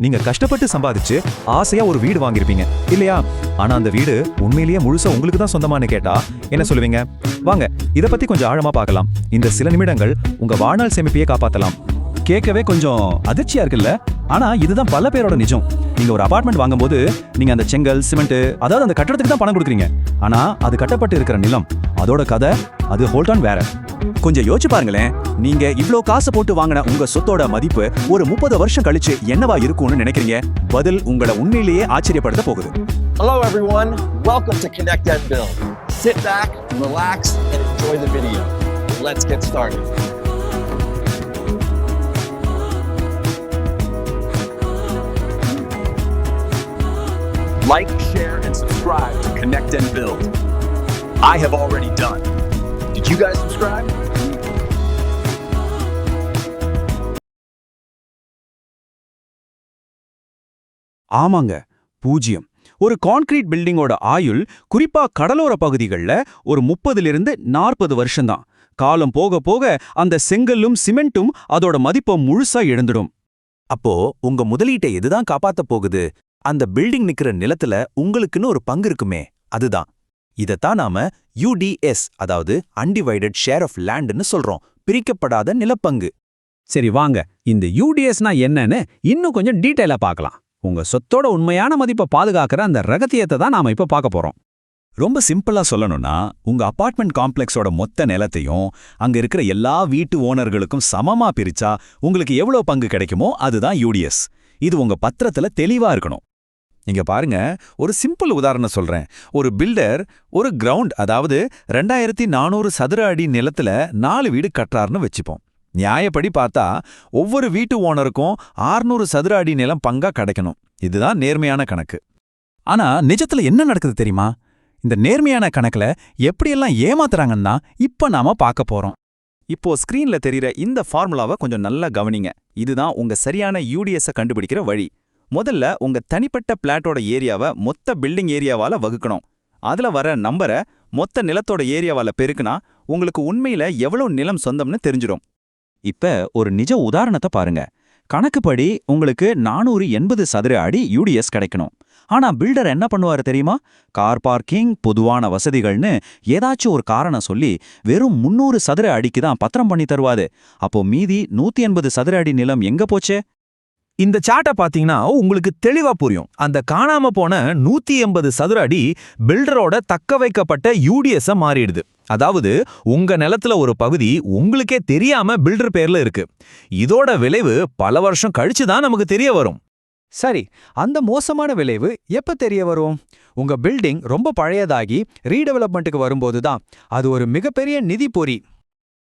நீங்க கஷ்டப்பட்டு சம்பாதிச்சு ஆசையா ஒரு வீடு வாங்கியிருப்பீங்க இல்லையா? ஆனா அந்த வீடு உண்மையிலேயே முழுசா உங்களுக்கு தான் சொந்தமானு கேட்டா என்ன சொல்லுவீங்க? வாங்க இத பத்தி கொஞ்சம் ஆழமா பார்க்கலாம். இந்த சில நிமிடங்கள் உங்க வாழ்நாள் சேமிப்பையே காப்பாத்தலாம். கேட்கவே கொஞ்சம் அதிர்ச்சியா இருக்குல்ல? ஆனா இதுதான் பல பேரோட நிஜம். நீங்க ஒரு அபார்ட்மெண்ட் வாங்கும்போது நீங்க அந்த செங்கல், சிமெண்ட், அதாவது அந்த கட்டடத்துக்கு தான் பணம் கொடுக்குறீங்க. ஆனா அது கட்டப்பட்டு இருக்கிற நிலம், அதோட கதை, அது ஹோல்டான் வேற. கொஞ்சம் யோசிச்சு பாருங்களேன். நீங்க இவ்ளோ காசு போட்டு வாங்கின உங்க சொத்தோட மதிப்பு ஒரு 30 வருஷம் கழிச்சு என்னவா இருக்கும்னு நினைக்கிறீங்க? பதில் உங்களை உண்மையிலேயே ஆச்சரியப்படுத்த போகுது. Hello everyone, welcome to Connect and Build. Sit back, relax, and enjoy the video. Let's get started. Like, share, and subscribe to Connect and Build. I have already done. Did you guys subscribe? ஆமாங்க, 0. ஒரு concrete பில்டிங்கோட ஆயுள் குறிப்பா கடலோர பகுதிகளில் ஒரு 30லிருந்து 40 வருஷம்தான். காலம் போக போக அந்த செங்கல்லும் சிமெண்ட்டும் அதோட மதிப்பை முழுசா இழந்துடும். அப்போ உங்க முதலீட்டை எதுதான் காப்பாத்த போகுது? அந்த பில்டிங் நிக்கிற நிலத்துல உங்களுக்குன்னு ஒரு பங்கு இருக்குமே, அதுதான். இதத்தான் நாம UDS, அதாவது அன்டிவைடட் ஷேர் ஆஃப் லேண்ட்னு சொல்றோம், பிரிக்கப்படாத நிலப்பங்கு. சரி வாங்க, இந்த யூடிஎஸ்னா என்னன்னு இன்னும் கொஞ்சம் டீடைலா பார்க்கலாம். உங்க சொத்தோட உண்மையான மதிப்பை பாதுகாக்கிற அந்த ரகசியத்தை தான் நாம இப்ப பார்க்க போறோம். ரொம்ப சிம்பிளா சொல்லணும்னா, உங்க அபார்ட்மெண்ட் காம்ப்ளெக்ஸோட மொத்த நிலத்தையும் அங்க இருக்கிற எல்லா வீட்டு ஓனர்களுக்கும் சமமா பிரிச்சா உங்களுக்கு எவ்வளவு பங்கு கிடைக்குமோ அதுதான் UDS. இது உங்க பத்திரத்துல தெளிவா இருக்கணும். நீங்க பாருங்க, ஒரு சிம்பிள் உதாரணம் சொல்றேன். ஒரு பில்டர் ஒரு கிரவுண்ட், அதாவது 2400 சதுர அடி நிலத்துல 4 வீடு கட்டுறாருன்னு வச்சுப்போம். நியாயப்படி பார்த்தா ஒவ்வொரு வீட்டு ஓனருக்கும் 600 சதுர அடி நிலம் பங்கா கிடைக்கணும். இதுதான் நேர்மையான கணக்கு. ஆனா நிஜத்துல என்ன நடக்குது தெரியுமா? இந்த நேர்மையான கணக்குல எப்படியெல்லாம் ஏமாத்துறாங்கன்னா இப்ப நாம பார்க்க போறோம். இப்போ ஸ்கிரீன்ல தெரியுற இந்த ஃபார்முலாவை கொஞ்சம் நல்லா கவனிங்க. இதுதான் உங்க சரியான UDS-ஐ கண்டுபிடிக்கிற வழி. முதல்ல உங்க தனிப்பட்ட பிளாட்டோட ஏரியாவை மொத்த பில்டிங் ஏரியாவால வகுக்கணும். அதுல வர நம்பரை மொத்த நிலத்தோட ஏரியாவால பெருக்குனா உங்களுக்கு உண்மையில எவ்வளவு நிலம் சொந்தம்னு தெரிஞ்சிடும். இப்ப ஒரு நிஜ உதாரணத்தை பாருங்க. கணக்குப்படி உங்களுக்கு 480 சதுர அடி UDS கிடைக்கணும். ஆனா பில்டர் என்ன பண்ணுவாரு தெரியுமா? கார் பார்க்கிங், பொதுவான வசதிகள்னு ஏதாச்சும் ஒரு காரணம் சொல்லி வெறும் 300 சதுர அடிக்கு தான் பத்திரம் பண்ணி தருவாது. அப்போ மீதி 180 சதுர அடி நிலம் எங்க போச்சு? இந்த சார்ட்டை பார்த்தீங்கன்னா உங்களுக்கு தெளிவா புரியும். அந்த காணாம போன 180 சதுர அடி பில்டரோட தக்க வைக்கப்பட்ட UDS-ஆ மாறிடுது. அதாவது உங்க நிலத்துல ஒரு பகுதி உங்களுக்கே தெரியாம பில்டர் பேர்ல இருக்கு. இதோட விளைவு பல வருஷம் கழிச்சு தான் நமக்கு தெரிய வரும். சரி, அந்த மோசமான விளைவு எப்ப தெரிய வரும்? உங்க பில்டிங் ரொம்ப பழையதாகி ரீடெவலப்மெண்ட்டுக்கு வரும்போது தான். அது ஒரு மிகப்பெரிய நிதி பொறி.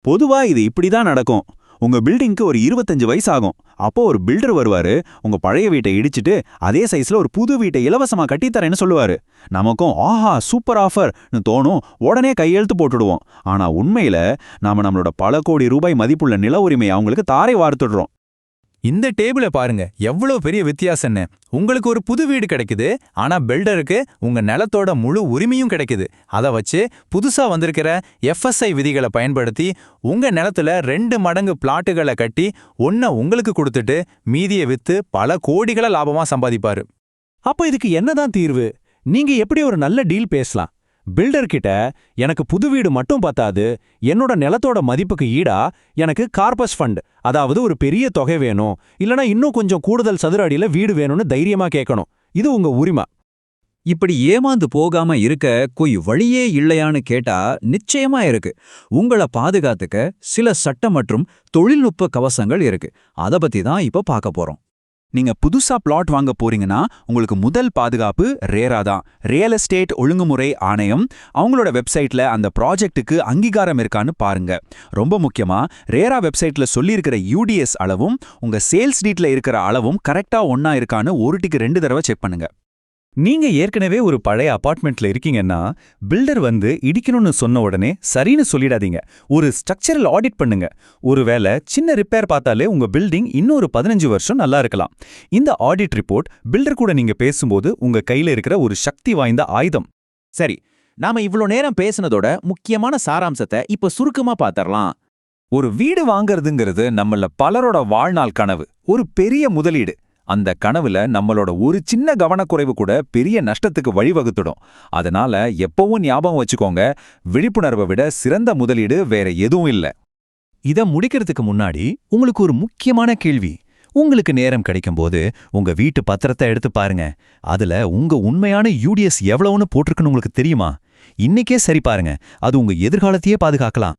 பொதுவா இது இப்படிதான் நடக்கும். உங்க பில்டிங்க்கு ஒரு 25 வயசு ஆகும். அப்போ ஒரு பில்டர் வருவாரு, உங்க பழைய வீட்டை இடிச்சிட்டு அதே சைஸ்ல ஒரு புது வீட்டை இலவசமா கட்டித்தரேன்னு சொல்லுவாரு. நமக்கும் ஆஹா சூப்பர் ஆஃபர்னு தோணும், உடனே கையெழுத்து போட்டுடுவோம். ஆனா உண்மையில நாம நம்மளோட பல கோடி ரூபாய் மதிப்புள்ள நில உரிமையை அவங்களுக்கு தாரை வார்த்துடுறோம். இந்த டேபிளை பாருங்க, எவ்வளவு பெரிய வித்தியாசம்னு. உங்களுக்கு ஒரு புது வீடு கிடைக்குது, ஆனா பில்டருக்கு உங்க நிலத்தோட முழு உரிமையும் கிடைக்குது. அதை வச்சு புதுசா வந்திருக்கிற FSI விதிகளை பயன்படுத்தி உங்க நிலத்துல 2 மடங்கு பிளாட்டுகளை கட்டி ஒன்ன உங்களுக்கு கொடுத்துட்டு மீதியை வித்து பல கோடிகளை லாபமா சம்பாதிப்பாரு. அப்ப இதுக்கு என்னதான் தீர்வு? நீங்க எப்படி ஒரு நல்ல டீல் பேசலாம்? பில்டர் கிட்ட எனக்கு புது வீடு மட்டும் பத்தாது, என்னோட நிலத்தோட மதிப்புக்கு ஈடா எனக்கு கார்பஸ் ஃபண்ட், அதாவது ஒரு பெரிய தொகை வேணும், இல்லனா இன்னும் கொஞ்சம் கூடுதல் சதுர அடியில வீடு வேணும்னு தைரியமா கேட்கணும். இது உங்க உரிமை. இப்படி ஏமாந்து போகாம இருக்க கொய் வழியே இல்லையான்னு கேட்டா நிச்சயமா இருக்கு. உங்களை பாதுகாத்துக்க சில சட்ட மற்றும் தொழில்நுட்ப கவசங்கள் இருக்கு. அத பத்தி தான் இப்ப பார்க்க போறோம். நீங்க புதுசா பிளாட் வாங்க போறீங்கன்னா உங்களுக்கு முதல் பாதுகாப்பு ரேரா தான். ரியல் எஸ்டேட் ஒழுங்குமுறை ஆணையம் அவங்களோட வெப்சைட்ல அந்த ப்ராஜெக்ட்டுக்கு அங்கீகாரம் இருக்கான்னு பாருங்க. ரொம்ப முக்கியமா, ரேரா வெப்சைட்ல சொல்லியிருக்கிற UDS அளவும் உங்க சேல்ஸ் டீட்ல இருக்கிற அளவும் கரெக்டா ஒன்னா இருக்கான்னு ஒருட்டிக்கு 2 தடவை செக் பண்ணுங்க. நீங்க ஏற்கனவே ஒரு பழைய அபார்ட்மெண்ட்ல இருக்கீங்கன்னா பில்டர் வந்து இடிக்கணும்னு சொன்ன உடனே சரின்னு சொல்லிடாதீங்க. ஒரு ஸ்ட்ரக்சரல் ஆடிட் பண்ணுங்க. ஒருவேளை சின்ன ரிப்பேர் பார்த்தாலே உங்க பில்டிங் இன்னொரு 15 வருஷம் நல்லா இருக்கலாம். இந்த ஆடிட் ரிப்போர்ட் பில்டர் கூட நீங்க பேசும்போது உங்க கையில இருக்கிற ஒரு சக்தி வாய்ந்த ஆயுதம். சரி, நாம இவ்ளோ நேரம் பேசினதோட முக்கியமான சாராம்சத்தை இப்ப சுருக்கமா பார்த்தரலாம். ஒரு வீடு வாங்கறதுங்கிறது நம்மள பலரோட வாழ்நாள் கனவு. ஒரு பெரிய முதலீடு. அந்த கனவுல நம்மளோட ஒரு சின்ன கவனக்குறைவு கூட பெரிய நஷ்டத்துக்கு வழிவகுத்துடும். அதனால எப்பவும் ஞாபகம் வச்சுக்கோங்க, விழிப்புணர்வை விட சிறந்த முதலீடு வேற எதுவும் இல்ல. இத முடிக்கிறதுக்கு முன்னாடி உங்களுக்கு ஒரு முக்கியமான கேள்வி. உங்களுக்கு நேரம் கிடைக்கும்போது உங்க வீட்டு பத்திரத்தை எடுத்து பாருங்க. அதுல உங்க உண்மையான யூடிஎஸ் எவ்வளவுன்னு போட்டிருக்குன்னு உங்களுக்கு தெரியுமா? இன்னைக்கே சரி பாருங்க. அது உங்க எதிர்காலத்தையே பாதுகாக்கலாம்.